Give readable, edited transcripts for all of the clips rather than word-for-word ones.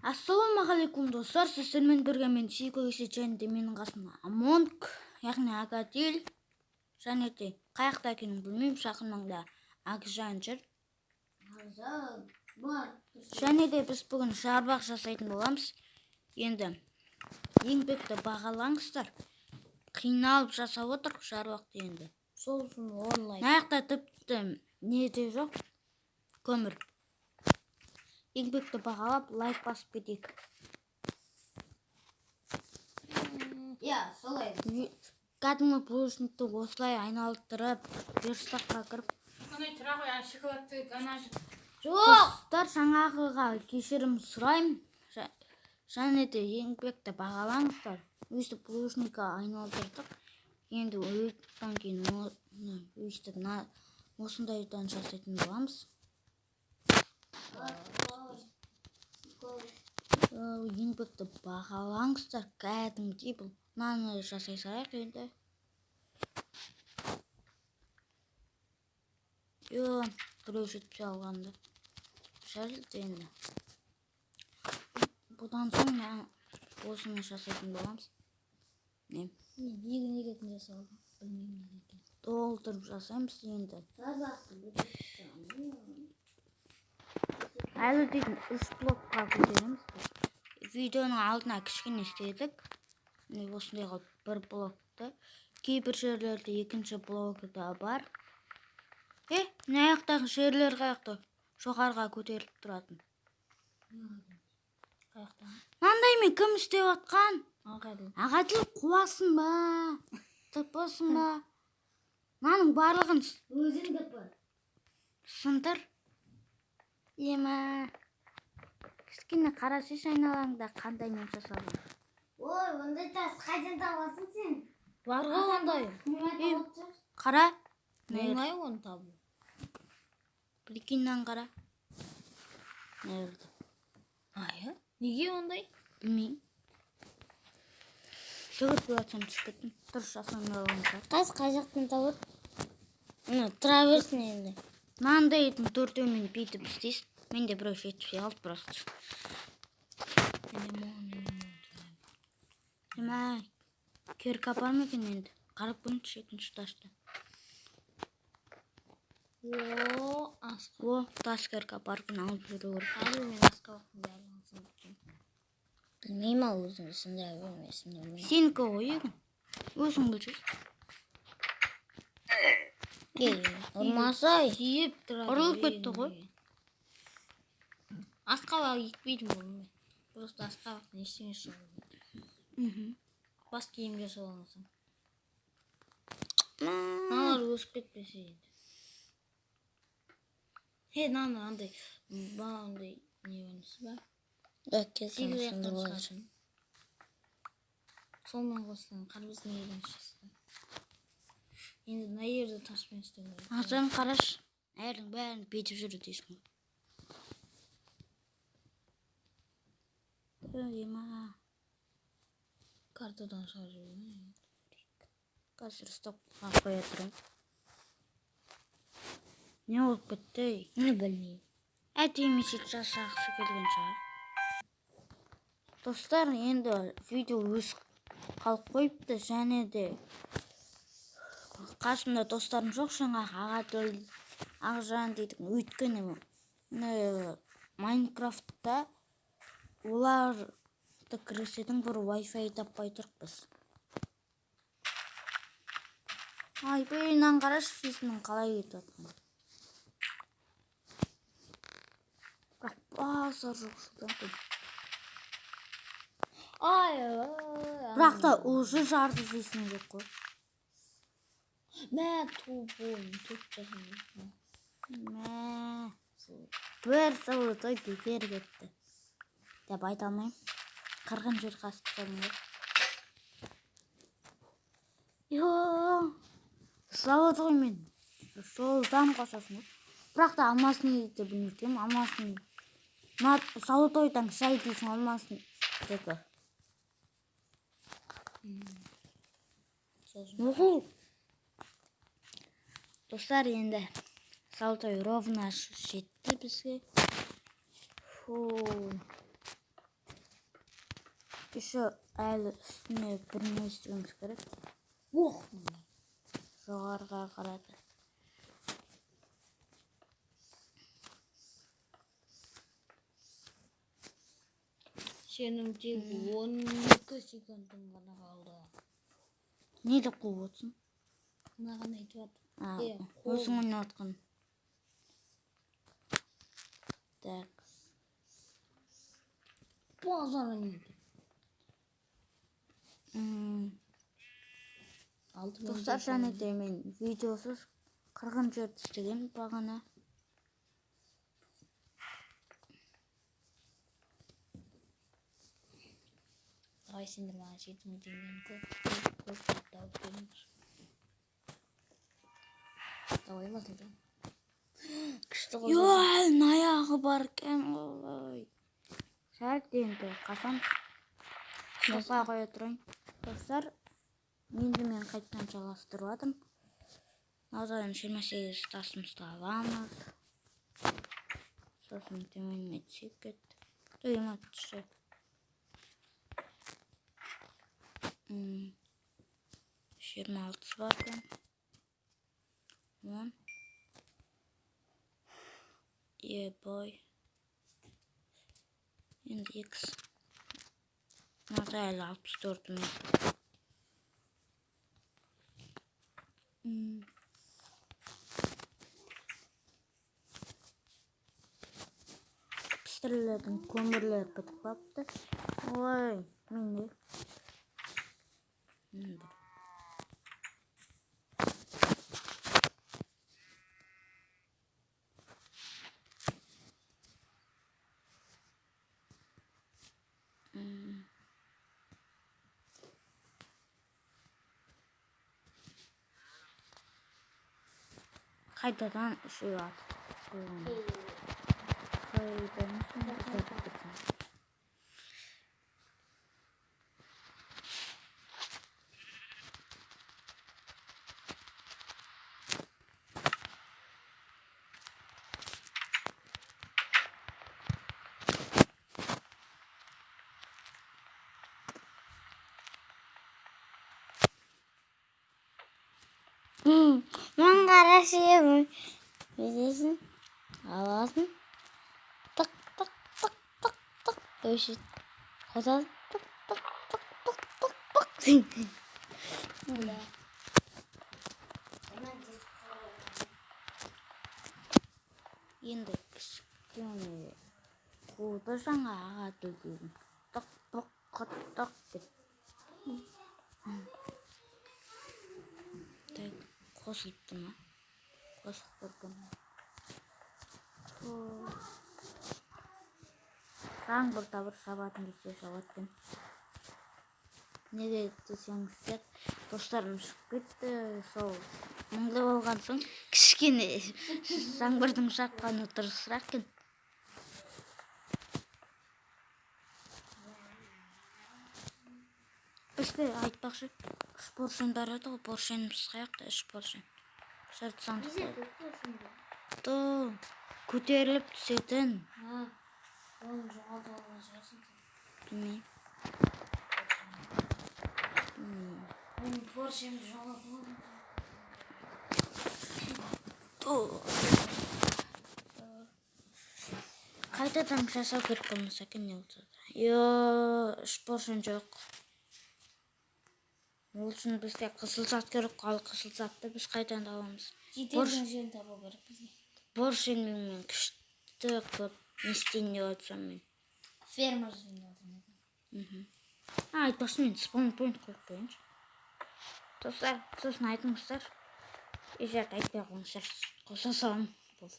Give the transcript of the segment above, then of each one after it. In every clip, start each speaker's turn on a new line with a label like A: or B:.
A: Ассалаумағалейкум достар, сіздермен бірге мен Сейкөгесі және де менің қасымда Амонг, яғни Агадил, және де қаяқта екенін білмеймін, жақын маңда Акжан жүр. Және де біз бүгін шарбақ жасайтын боламыз. Енді еңбекті бағалаңыздар. Қиналып жасап отыр шарбақты енді.
B: Сол үшін онлайн.
A: Аяқта тіпті неде жоқ, көмір. Еңбекті бағалап, лайк басып кетейік.
B: Солай.
A: Кәдімгі плюшникті осылай айналдырып, верстаққа кіріп. Достар, жаңағыға кешірім сұраймын. Және де еңбекті бағалаңыздар. Өйстіп плюшникті айналдырдық. Енді өйттен кейін өйстіп осындайдан жасайтын боламыз. Еңбекті бағалаңыздар, кәдімгідей бұл. Мынаны жасай салайық енді. Біреу жетпей алғанды. Жарылды енді. Бұдан соң осыны жасайтын боламыз.
B: Неге жасалды? Білмеймін неге.
A: Толтырып жасаймыз енді. Әлі дейтін 3 блокқа көтереміз. Видеоның алдына кішкене істедік. Осындайға бір блокты. Кейбір жерлерде екінші блокі да бар. Мына аяқтағы жерлер қаяқты жоғарға көтеріліп тұратын. Маңдаймен кім істеп атқан? Ағадил қуасын ба? Тыпысын ба? Мынаның барлығын
B: өзің тыпы.
A: сындыр. Кішкене қарашаш айналаңда қандай мен жасалған.
B: Ой, ондай тас қайдан табасың сен?
A: Бар ғой ондай. Қара.
B: Оңай оны табу.
A: Прикиннен қара.
B: Неге ондай?
A: Білмеймін. Жүгіріп өтсем түспетін. Дұрыс жасамай алғанша.
B: Тас қай жақтан табады? Тұра берсін енді.
A: Мынандай етін төртеумен бүйтіп істейсің. Мен де біреу жетпей алды просто. Керка бар ма екен енді? Қарап көрінші екінші ташты. Тас керка бар күн алып жүру керек.
B: Әлі мен асқа оқым. Білмеймін ау өзің сындыра бермесін.
A: Сенікі ғой егін. Өзің білшіз.
B: Ұрмасай.
A: Ұрылып кетті ғой.
B: Асқа бақ екпейдім болмай. Просто асқа бақ ештеңе шығады. Бас киім жасап алмасам. Наналар өсіп кетпесе енді. Наны андай бағандай не өнісі ба?
A: Келсен сонда болашын.
B: Солмен қосылған қарбыз неден шықты. Енді мына ерді таспен істеу керек.
A: Ағжан қараш. Әрдің бәрін бетіп жүрі дейсің.
B: Картадан шығару.
A: Қазір стопқа қоя тұрым. Не болып кетті?
B: Білмеймін.
A: Әдемесет жасақсы келген шығар. Достар, енді видео өз қалып қойыпты, және де қасымда достарым жоқ, жаңа Ағадил, Ақжан дейтін. Өйткені Майнкрафтта оларды кірісетін бір Wi-Fi таппай тұрықпыз. Айбейнен қараш физінің қалай кетіп атқан. Бірақ басар жоқ шыдан көп. Бірақ та уже жарды физінің жоқ қой.
B: Мә туып төрт жасым.
A: Бір золотой бекер кетті. Деп айта алмайым. Қырғын жер қасып қалың ғой. Золотой мен солдан қосасын ғой. Бірақ та алмасын еді білмейтем. Алмасын. Золотойдан шай дейсің алмасын декі. Достар, енді золотой ровно жетті бізге. Еще әлі үстіне бір не істеуіміз керек.
B: Ох!
A: Жоғарыға қарады.
B: Сенің тек 12 секундың ғана қалды.
A: Не деп қуып отырсың?
B: Маған айтып жатыр.
A: Өзің ойнап отқан. Так.
B: Базар ойнайды.
A: Достар, және де мен видеосыз 40 жерді істеген бағана.
B: Ай, сендер маған 7000 теңгені көп тауып беріңдер. Давай басылды. Күшті қозы.
A: Әлін аяғы бар екен ғой. Сәт енді қашан шоққа қоя тұрайын. Достар, енді мен қайтадан жалғастырып жатырмын. Назардан 28 тасымызды аламыз. Сосын төменіне түсіп кетті. Төйіме түсі. 26 бар екен. 10. Ебой. Енді X. Мынада әлі 64 мен. Пістірлердің көмірлер бітіп қапты. Ой, мен не? Қайтадан үші атып. Мен қарашып өздесін аласың. Тық, тық, тық, тық, тық. Өші қозады. Тық, тық, тық, тық, тық, тық. Енді кішкене қуды жаңа ағады деймін. Тық, тық, тық, тық деп. Қосылыпты ма? Қосылып көрген. Жаңбырда бір шабатын кезде шабаткен. Неге десеңіздер, достарым шығып кетті. Сол мұңды болған соң кішкене жаңбырдың шапқаны дұрысырақ екен. Бізде айтпақшы 3 поршен бар еді ғой, поршеніміз қаяқта 3 поршен. Жарты сандық қойды. Көтеріліп түсетін.
B: Оның жоғалды алған шығарсың.
A: Білмеймін.
B: Оның поршемді жоғалды алған.
A: Қайтадан жасау керек болмаса екен, не болса да. 3 поршен жоқ. Ол үшін бізде қызыл зат керек, ал қызыл затты біз қайдан аламыз?
B: Жетердің жерін табу керек бізге.
A: Поршенмен мен күшті көп не істейін деп отырсам мен.
B: Ферма жүрген деп отырмын.
A: Айтпақшы мен спаунпойнт қойып қояйыншы. Достар, сосын айтыңыздар. Егер айтпай қойыңыздар, қоса салам болды.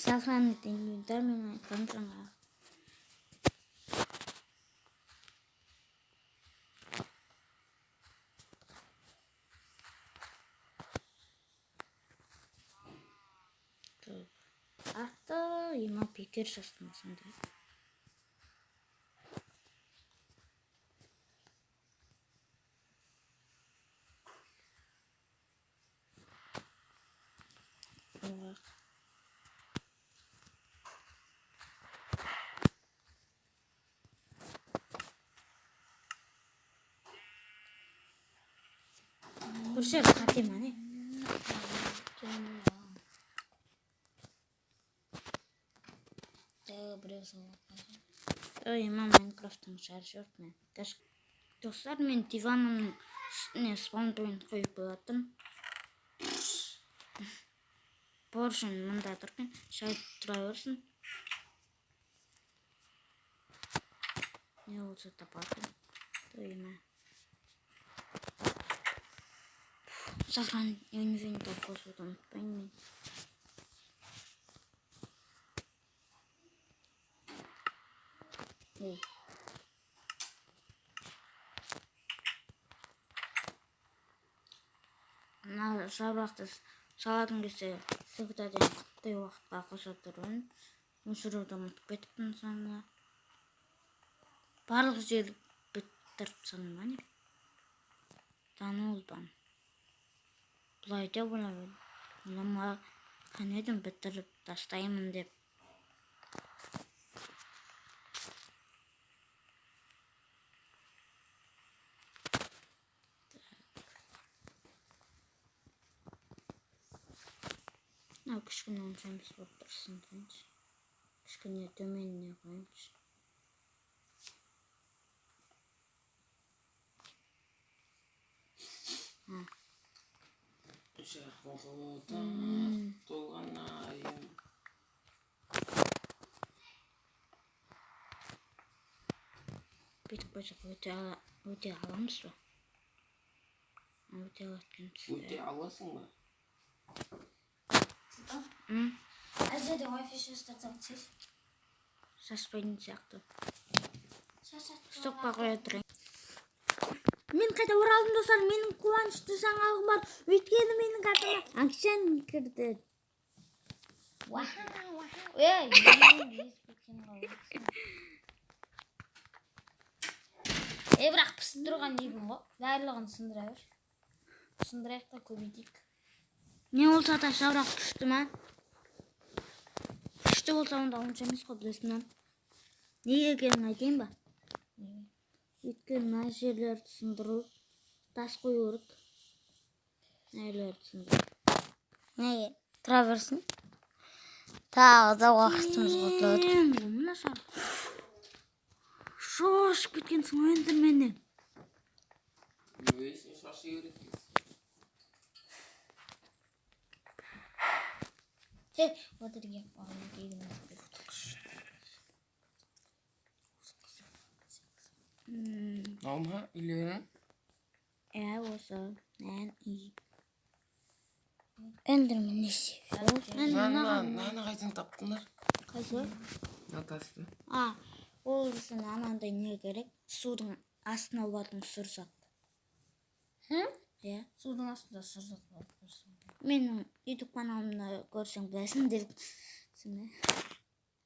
A: Сохранить инвентарь мен айтқан жаңа. Атты ема бекер жаздым сонда. Bir şey katayım hani.
B: Біреу салып
A: Ой, Майнкрафттың шаршы жоқ мен. Достар, мен диванымның үстіне спаунпоинт қойып болатын. Боршын мұнда тұрған, шай тұра берсін. Не болса тапатын. Тойма. Саған инвентор қосуды ұмытпайын мен. Ей. Мына жабрақты салатын кезде всегда құттай уақытқа қоса тұрын. Өшіруді ұмытып кетіппін санына. Барлық жер біттіріп саныма не? Таны олдан. Бұлай деп ойлаймын. Олама қанедім біттіріп тастаймын деп. Кішкене оншамыз болып тұрсын дейінші. Кішкене төменіне қойыншы.
C: Жарқылда толған айым.
A: Бүйтіп қойсақ өте аламыз ба? Өте алатқанбыз.
C: Өте аласың ба?
B: Әзірде Wi-Fi шашты сіз.
A: Шашпайтын сияқты. Стопқа қоя тұрайын. Мен қайта оралдым достар, менің қуанышты жаңалығым бар. Өйткені менің атыма ақшан кірді.
B: Бірақ пісіп тұрған егін ғой. Барлығын сындыра бер. Сындырайық та көбейтейік.
A: Не болса да жабырақ күшті ма? Күшті болса онда онша емес қой білесің. Неге екенін айтайын ба? Өйткені мына жерлерді сындыру, тас қою керек. Нәйлерді сындыру.
B: Неге? Тұра берсін. Тағы да уақытымыз құтылады.
A: Мына шар. Шошып кеткенсің өндірменен.
C: Өйсің шашы керек.
B: Отырген бағын кейдіңіз.
C: Алма үйлерін?
A: Осы. Нән үй.
B: Өндірмен не себеп?
C: Наны қайдан таптыңдар?
A: Қайсы?
C: Натасты.
A: Ол үшін анандай не керек? Судың астына бардың сұрсақ.
B: Судың астында сұрсақ болып көрсің.
A: Менің YouTube каналымда көрсең білесің деп.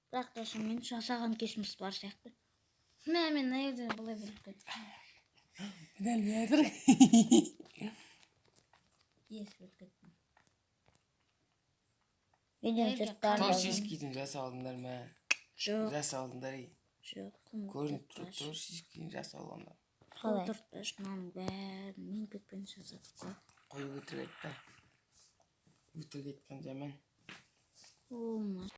A: Бірақ та мен жасаған кесіміз бар сияқты.
B: Мен әйелден бұлай біліп кеттім.
C: Дәл бәдір.
B: Ес біліп кеттім.
C: Тор шешкейден жас алдыңдар ма?
A: Жоқ.
C: Жас алдыңдар ей.
A: Жоқ.
C: Көрініп тұрып тор шешкейден жас алдыңдар.
A: Қолдыртты шынаның бәрін мен бекпен жазады қой.
C: Қой өтірік айтты. Өтірік айтқан жаман.
A: Болмас.